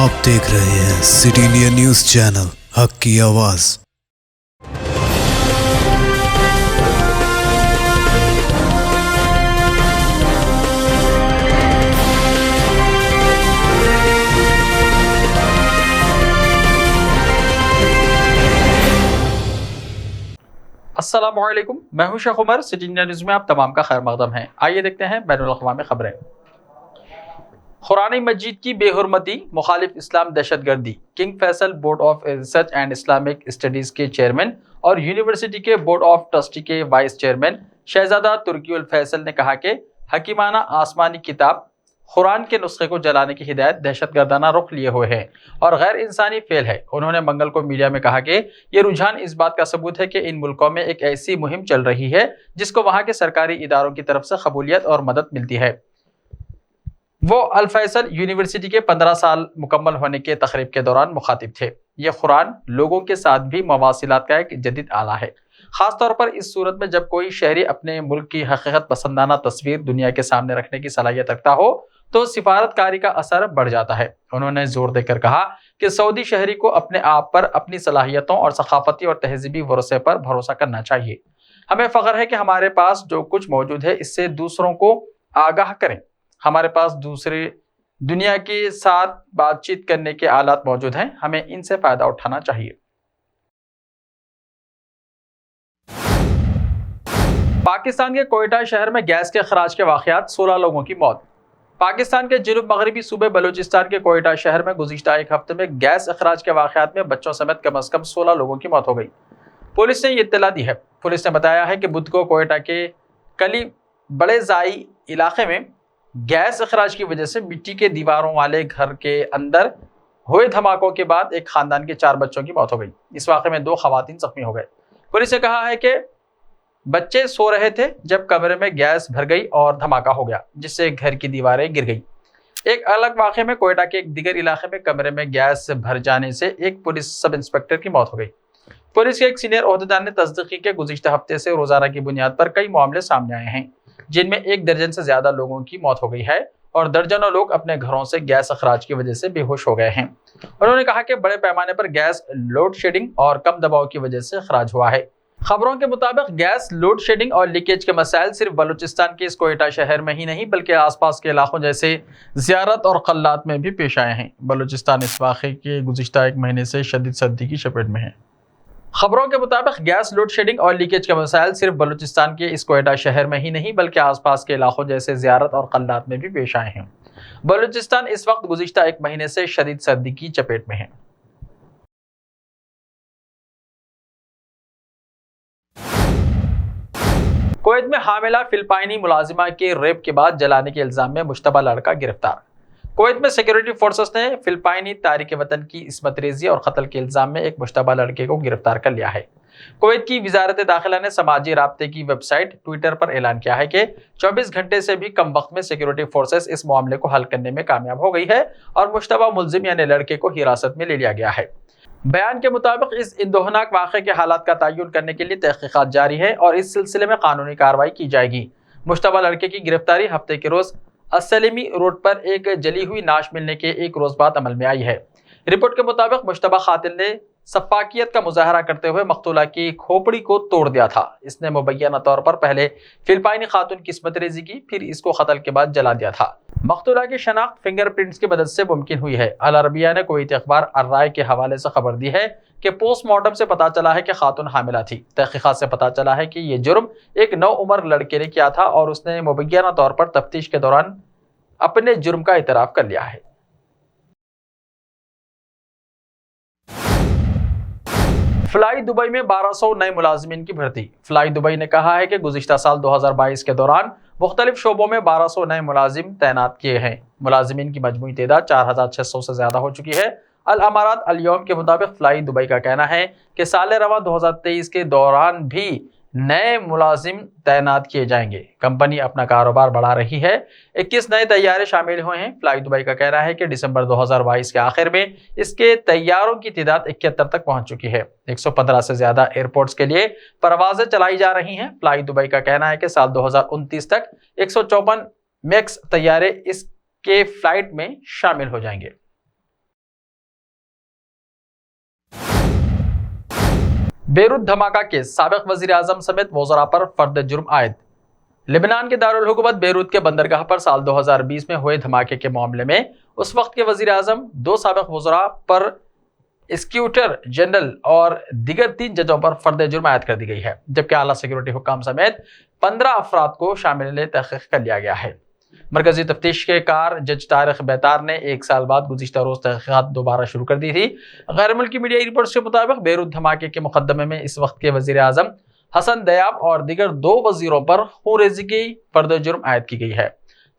आप देख रहे हैं सिटी इंडिया न्यूज़ चैनल, हक की आवाज़। अस्सलामुअलैकुम, मैं हूं Sheikh Umar. City India news में आप तमाम का खैर मकदम है। आइए देखते हैं बैनुल अक़वामी खबरें। कुरान मजीद की बेहुरमती, मुखालिफ इस्लाम दहशतगर्दी। King Faisal board of research and Islamic studies के चेयरमैन और यूनिवर्सिटी के बोर्ड ऑफ ट्रस्टी के वाइस चेयरमैन शहजादा तुर्की उल फैसल ने कहा कि हकीमाना आसमानी किताब कुरान के नुस्खे को जलाने की हिदायत दहशतगर्दाना रुख लिए हुए है और गैर इंसानी फेल है। उन्होंने मंगल को मीडिया में कहा कि ये रुझान इस बात का सबूत है कि इन मुल्कों में एक ऐसी मुहिम चल रही है जिसको वहाँ के सरकारी इदारों की तरफ से कबूलियत और मदद मिलती है। वो अल फैसल यूनिवर्सिटी के 15 साल मुकम्मल होने के तकरीब के दौरान मुखातिब थे। ये कुरान लोगों के साथ भी मवासिलात का एक जदीद आला है, खासतौर पर इस सूरत में जब कोई शहरी अपने मुल्क की हकीकत पसंदाना तस्वीर दुनिया के सामने रखने की सलाहियत रखता हो तो सिफारतकारी का असर बढ़ जाता है। उन्होंने जोर देकर कहा कि सऊदी शहरी को अपने आप पर, अपनी सलाहियतों और सकाफती और तहजीबी वरसे पर भरोसा करना चाहिए। हमें फ़ख्र है कि हमारे पास जो कुछ मौजूद है इससे दूसरों को आगाह करें। हमारे पास दूसरे दुनिया के साथ बातचीत करने के आलात मौजूद हैं, हमें इनसे फ़ायदा उठाना चाहिए। पाकिस्तान के कोयटा शहर में गैस के अखराज के वाक़यात, 16 लोगों की मौत। पाकिस्तान के जनूब मगरबी सूबे बलूचिस्तान के कोयटा शहर में गुज़िश्ता एक हफ्ते में गैस अखराज के वाक़यात में बच्चों समेत कम से कम 16 लोगों की मौत हो गई। पुलिस ने ये इत्तला दी है। पुलिस ने बताया है कि बुध को कोयटा के कली बड़े जाई इलाके में गैस अखराज की वजह से मिट्टी के दीवारों वाले घर के अंदर हुए धमाकों के बाद एक खानदान के 4 बच्चों की मौत हो गई। इस वाक़े में 2 खवातीन जख्मी हो गए। पुलिस ने कहा है कि बच्चे सो रहे थे जब कमरे में गैस भर गई और धमाका हो गया, जिससे घर की दीवारें गिर गई। एक अलग वाक़े में कोयटा के एक दिगर इलाके में कमरे में गैस भर जाने से एक पुलिस सब इंस्पेक्टर की मौत हो गई। पुलिस के एक सीनियर ओहदेदार ने तस्दीक की कि गुज़िश्ता हफ्ते से रोजाना की बुनियाद पर कई मामले सामने आए हैं जिनमें 1 दर्जन से ज्यादा लोगों की मौत हो गई है और दर्जनों लोग अपने घरों से गैस अखराज की वजह से बेहोश हो गए हैं। उन्होंने कहा कि बड़े पैमाने पर गैस लोड शेडिंग और कम दबाव की वजह से अखराज हुआ है। खबरों के मुताबिक गैस लोड शेडिंग और लीकेज के मसाइल सिर्फ बलूचिस्तान के इस कोयटा शहर में ही नहीं बल्कि आसपास के इलाकों जैसे ज़ियारत और कल्लात में भी पेश आए हैं। बलूचिस्तान इस वाक़े के गुज़िश्ता 1 महीने से शदीद सर्दी की चपेट में है। खबरों के मुताबिक गैस लोड शेडिंग और लीकेज के मसाइल सिर्फ बलूचिस्तान के इस कोयटा शहर में ही नहीं बल्कि आसपास के इलाकों जैसे ज़ियारत और कल्लात में भी पेश आए हैं। बलूचिस्तान इस वक्त गुज़िश्ता 1 महीने से शदीद सर्दी की चपेट में है। कुवैत में हामिला फिलिपाइनी मुलाजिमा के रेप के बाद जलाने के इल्जाम में मुश्तबा लड़का गिरफ्तार। कुवैत में सिक्योरिटी फोर्सेस ने फिलिपाइनी तारिक वतन की इस्मत रेजी और कत्ल के इल्जाम में एक मुश्तबा लड़के को गिरफ्तार कर लिया है। कुवैत की वजारत दाखिला ने समाजी राब्ते की वेबसाइट ट्विटर पर ऐलान किया है कि 24 घंटे से भी कम वक्त में सिक्योरिटी फोर्सेस इस मामले को हल करने में कामयाब हो गई है और मुश्तबा मुलजिम यानी लड़के को हिरासत में ले लिया गया है। बयान के मुताबिक इस इंदोहनाक वाक़े के हालात का तयन करने के लिए तहकीकात जारी है और इस सिलसिले में कानूनी कार्रवाई की जाएगी। मुश्तबा लड़के की गिरफ्तारी हफ्ते के रोज असलिमी रोड पर एक जली हुई नाश मिलने के एक रोज बाद अमल में आई है। रिपोर्ट के मुताबिक मुश्तबा खातिल ने सफाकियत का मुजाहरा करते हुए मकतूला की खोपड़ी को तोड़ दिया था। इसने मुबैना तौर पर पहले फिलिपाइनी खातून की इस्मत रेजी की, फिर इसको कत्ल के बाद जला दिया था। मकतूला की शनाख्त फिंगरप्रिंट्स की मदद से मुमकिन हुई है। अल अरबिया ने कुवैती अखबार अर्राय के हवाले से खबर दी है कि पोस्टमार्टम से पता चला है कि खातून हामिला थी। तहकीकात से पता चला है कि ये जुर्म एक नौउम्र लड़के ने किया था और उसने मुबैना तौर पर तफ्तीश के दौरान अपने जुर्म का इतराफ कर लिया है। फ्लाई दुबई में 1200 नए मुलाजिमीन की भर्ती। फ्लाई दुबई ने कहा है कि गुज़िश्ता साल 2022 के दौरान मुख्तलिफ शोबों में 1200 नए मुलाजिम तैनात किए हैं। मुलाजिमीन की मजमूई तादाद 4600 से ज़्यादा हो चुकी है। अल अमारात अल यौम के मुताबिक फ्लाई दुबई का कहना है कि साल रवा 2023 के दौरान भी नए मुलाजिम तैनात किए जाएंगे। कंपनी अपना कारोबार बढ़ा रही है। 21 नए तैयारे शामिल हुए हैं। फ्लाई दुबई का कहना है कि दिसंबर 2022 के आखिर में इसके तैयारों की तादाद 71 तक पहुंच चुकी है। 115 से ज्यादा एयरपोर्ट्स के लिए परवाजें चलाई जा रही हैं। फ्लाई दुबई का कहना है कि साल 2029 तक 154 मैक्स तैयारे इसके फ्लाइट में शामिल हो जाएंगे। بیروت دھماکہ کیس، سابق وزیر اعظم سمیت وزراء پر فرد جرم عائد۔ لبنان کے دارالحکومت بیروت کے بندرگاہ پر سال 2020 میں ہوئے دھماکے کے معاملے میں اس وقت کے وزیر اعظم، 2 سابق وزراء پر اسکیوٹر جنرل اور دیگر 3 ججوں پر فرد جرم عائد کر دی گئی ہے، جبکہ اعلیٰ سیکورٹی حکام سمیت 15 افراد کو شامل تحقیق کر لیا گیا ہے۔ مرکزی تفتیش کے کار جج طارق بیطار نے 1 سال بعد گزشتہ روز تحقیقات دوبارہ شروع کر دی تھی۔ غیر ملکی میڈیا رپورٹس کے مطابق بیروت دھماکے کے مقدمے میں اس وقت کے وزیر اعظم حسن دیاب اور دیگر 2 وزیروں پر خون ریزی کی فرد جرم عائد کی گئی ہے۔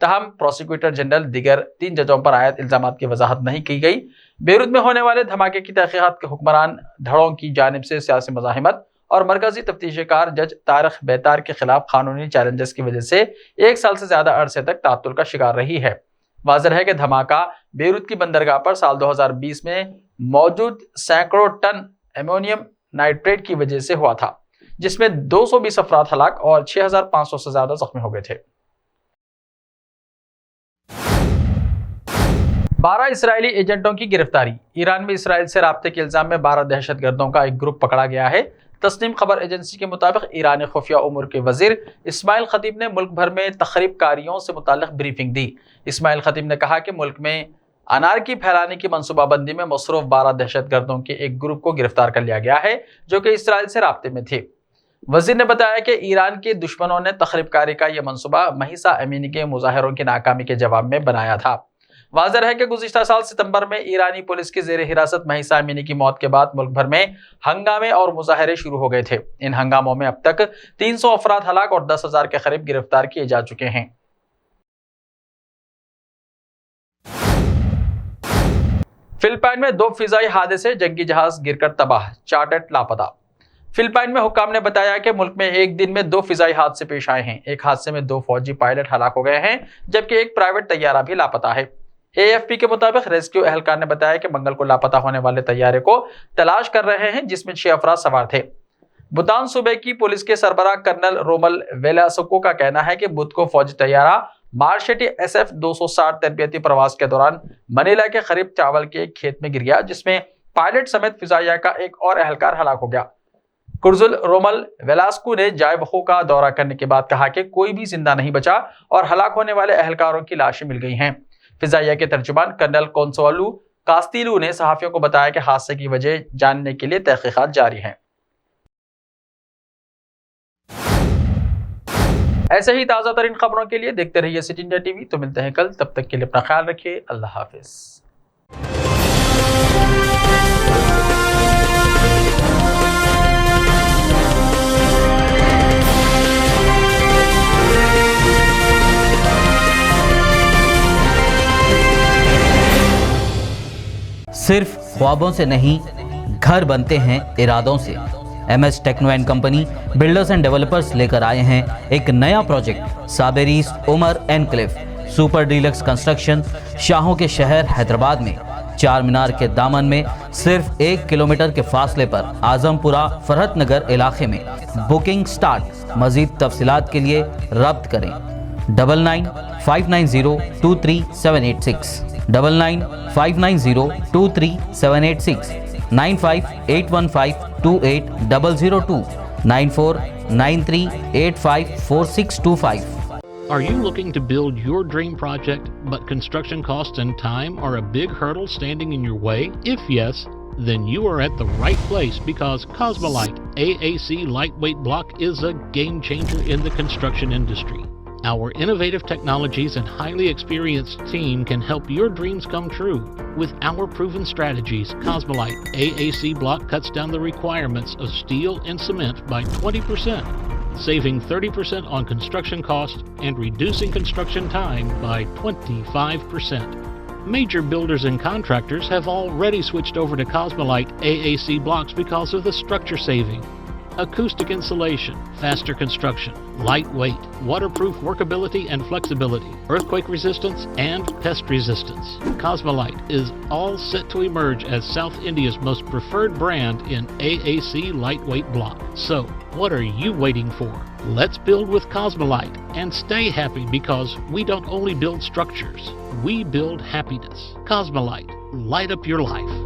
تاہم پروسیکیوٹر جنرل دیگر 3 ججوں پر عائد الزامات کی وضاحت نہیں کی گئی۔ بیروت میں ہونے والے دھماکے کی تحقیقات کے حکمران دھڑوں کی جانب سے سیاسی مزاحمت اور مرکزی تفتیش کار جج طارق بیطار کے خلاف قانونی چیلنجز کی وجہ سے 1 سال سے زیادہ عرصے تک تعطل کا شکار رہی ہے۔ واضح ہے کہ دھماکہ بیروت کی بندرگاہ پر سال 2020 میں موجود سینکڑوں ٹن امونیم نائٹریٹ کی وجہ سے ہوا تھا، جس میں 220 افراد ہلاک اور 6500 سے زیادہ زخمی ہو گئے تھے۔ 12 اسرائیلی ایجنٹوں کی گرفتاری۔ ایران میں اسرائیل سے رابطے کے الزام میں 12 دہشت گردوں کا ایک گروپ پکڑا گیا ہے۔ تسنیم خبر ایجنسی کے مطابق ایرانی خفیہ امور کے وزیر اسماعیل خطیب نے ملک بھر میں تخریب کاریوں سے متعلق بریفنگ دی۔ اسماعیل خطیب نے کہا کہ ملک میں انارکی پھیلانے کی منصوبہ بندی میں مصروف 12 دہشت گردوں کے ایک گروپ کو گرفتار کر لیا گیا ہے، جو کہ اسرائیل سے رابطے میں تھے۔ وزیر نے بتایا کہ ایران کے دشمنوں نے تخریب کاری کا یہ منصوبہ مہسا امینی کے مظاہروں کی ناکامی کے جواب میں بنایا تھا۔ واضح ہے کہ گزشتہ سال ستمبر میں ایرانی پولیس کی زیر حراست مہسا امینی کی موت کے بعد ملک بھر میں ہنگامے اور مظاہرے شروع ہو گئے تھے۔ ان ہنگاموں میں اب تک 300 افراد ہلاک اور 10,000 کے قریب گرفتار کیے جا چکے ہیں۔ فلپائن میں 2 فضائی حادثے، جنگی جہاز گر کر تباہ، چارٹر لاپتہ۔ فلپائن میں حکام نے بتایا کہ ملک میں ایک دن میں 2 فضائی حادثے پیش آئے ہیں۔ ایک حادثے میں 2 فوجی پائلٹ ہلاک ہو گئے ہیں، جبکہ ایک پرائیویٹ طیارہ بھی لاپتہ ہے۔ AFP کے مطابق ریسکیو اہلکار نے بتایا کہ منگل کو لاپتہ ہونے والے طیارے کو تلاش کر رہے ہیں، جس میں 6 افراد سوار تھے۔ بھوٹان صوبے کی پولیس کے سربراہ کرنل رومل ویلاسکو کا کہنا ہے کہ بدھ کو فوجی طیارہ مارشٹی SF-260 تربیتی پرواز کے دوران منیلا کے قریب چاول کے ایک کھیت میں گر گیا، جس میں پائلٹ سمیت فضائیہ کا ایک اور اہلکار ہلاک ہو گیا۔ کرزل رومل ویلاسکو نے جائے وقوع کا دورہ کرنے کے بعد کہا کہ کوئی بھی زندہ نہیں بچا اور ہلاک ہونے والے اہلکاروں کی لاشیں مل گئی ہیں۔ فضائیہ کے ترجمان کرنل کونسوالو کاستیلو نے صحافیوں کو بتایا کہ حادثے کی وجہ جاننے کے لیے تحقیقات جاری ہیں۔ ایسے ہی تازہ ترین خبروں کے لیے دیکھتے رہیے سٹی انڈیا ٹی وی۔ تو ملتے ہیں کل، تب تک کے لیے اپنا خیال رکھیے۔ اللہ حافظ۔ صرف خوابوں سے نہیں، گھر بنتے ہیں ارادوں سے۔ MS techno and company builders and developers لے کر آئے ہیں ایک نیا پروجیکٹ، سابیریز Umar enclave super deluxe construction, شاہوں کے شہر حیدرآباد میں، چار مینار کے دامن میں، صرف 1 کلومیٹر کے فاصلے پر، اعظم پورہ فرحت نگر علاقے میں۔ Booking start. مزید تفصیلات کے لیے رابطہ کریں 9959023786 9959023786 9581528002 9493854625. Are you looking to build your dream project, but construction costs and time are a big hurdle standing in your way? If yes, then you are at the right place, because Cosmolite AAC lightweight block is a game changer in the construction industry. Our innovative technologies and highly experienced team can help your dreams come true. With our proven strategies, Cosmolite AAC block cuts down the requirements of steel and cement by 20%, saving 30% on construction costs and reducing construction time by 25%. Major builders and contractors have already switched over to Cosmolite AAC blocks because of the structure saving. Acoustic insulation, faster construction, lightweight, waterproof workability and flexibility, earthquake resistance and pest resistance. Cosmolite is all set to emerge as South India's most preferred brand in AAC lightweight block. So, what are you waiting for? Let's build with Cosmolite and stay happy, because we don't only build structures, we build happiness. Cosmolite, light up your life.